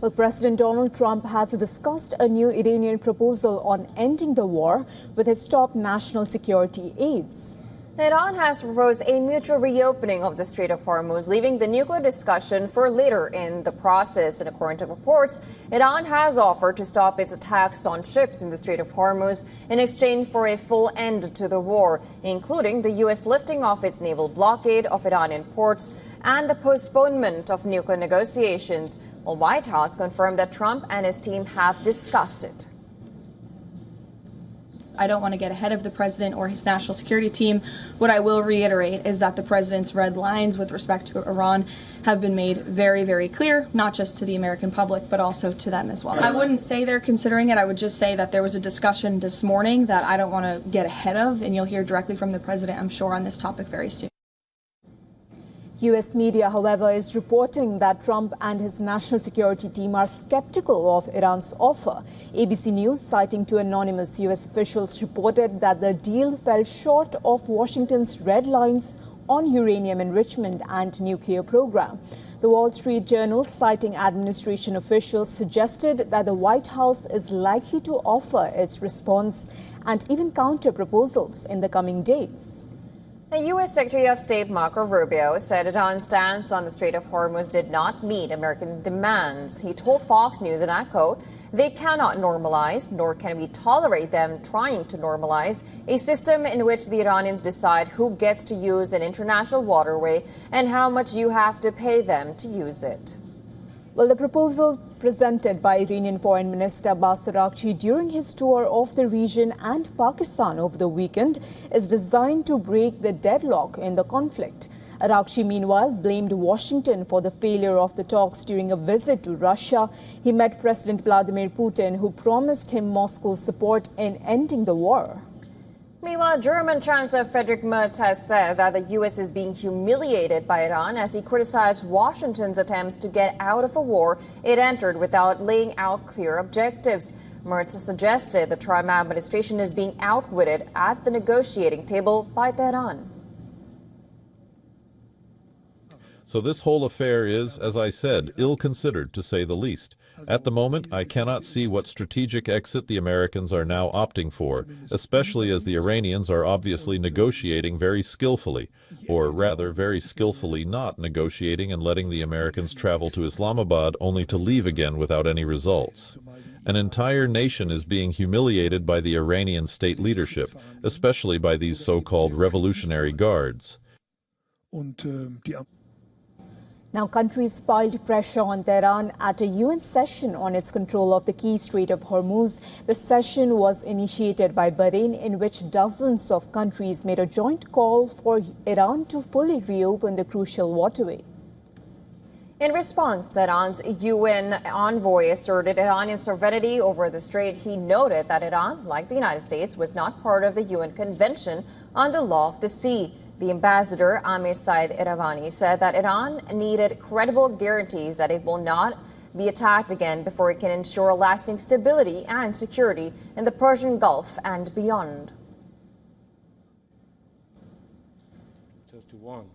Well, President Donald Trump has discussed a new Iranian proposal on ending the war with his top national security aides. Iran has proposed a mutual reopening of the Strait of Hormuz, leaving the nuclear discussion for later in the process. And according to reports, Iran has offered to stop its attacks on ships in the Strait of Hormuz in exchange for a full end to the war, including the U.S. lifting off its naval blockade of Iranian ports and the postponement of nuclear negotiations. Well, White House confirmed that Trump and his team have discussed it. I don't want to get ahead of the president or his national security team. What I will reiterate is that the president's red lines with respect to Iran have been made very, very clear, not just to the American public, but also to them as well. I wouldn't say they're considering it. I would just say that there was a discussion this morning that I don't want to get ahead of, and you'll hear directly from the president, I'm sure, on this topic very soon. U.S. media, however, is reporting that Trump and his national security team are skeptical of Iran's offer. ABC News, citing two anonymous U.S. officials, reported that the deal fell short of Washington's red lines on uranium enrichment and nuclear program. The Wall Street Journal, citing administration officials, suggested that the White House is likely to offer its response and even counter proposals in the coming days. The U.S. Secretary of State Marco Rubio said Iran's stance on the Strait of Hormuz did not meet American demands. He told Fox News, and I quote, "They cannot normalize, nor can we tolerate them trying to normalize, a system in which the Iranians decide who gets to use an international waterway and how much you have to pay them to use it." Well, the proposal presented by Iranian Foreign Minister Abbas Araghchi during his tour of the region and Pakistan over the weekend is designed to break the deadlock in the conflict. Araghchi, meanwhile, blamed Washington for the failure of the talks during a visit to Russia. He met President Vladimir Putin, who promised him Moscow's support in ending the war. Meanwhile, German Chancellor Friedrich Merz has said that the U.S. is being humiliated by Iran as he criticized Washington's attempts to get out of a war it entered without laying out clear objectives. Merz suggested the Trump administration is being outwitted at the negotiating table by Tehran. So this whole affair is, as I said, ill-considered, to say the least. At the moment, I cannot see what strategic exit the Americans are now opting for, especially as the Iranians are obviously negotiating very skillfully, or rather very skillfully not negotiating and letting the Americans travel to Islamabad only to leave again without any results. An entire nation is being humiliated by the Iranian state leadership, especially by these so-called revolutionary guards. Now, countries piled pressure on Tehran at a UN session on its control of the key Strait of Hormuz. The session was initiated by Bahrain, in which dozens of countries made a joint call for Iran to fully reopen the crucial waterway. In response, Tehran's UN envoy asserted Iranian sovereignty over the strait. He noted that Iran, like the United States, was not part of the UN Convention on the Law of the Sea. The ambassador, Amir Said Iravani, said that Iran needed credible guarantees that it will not be attacked again before it can ensure lasting stability and security in the Persian Gulf and beyond. Just to one.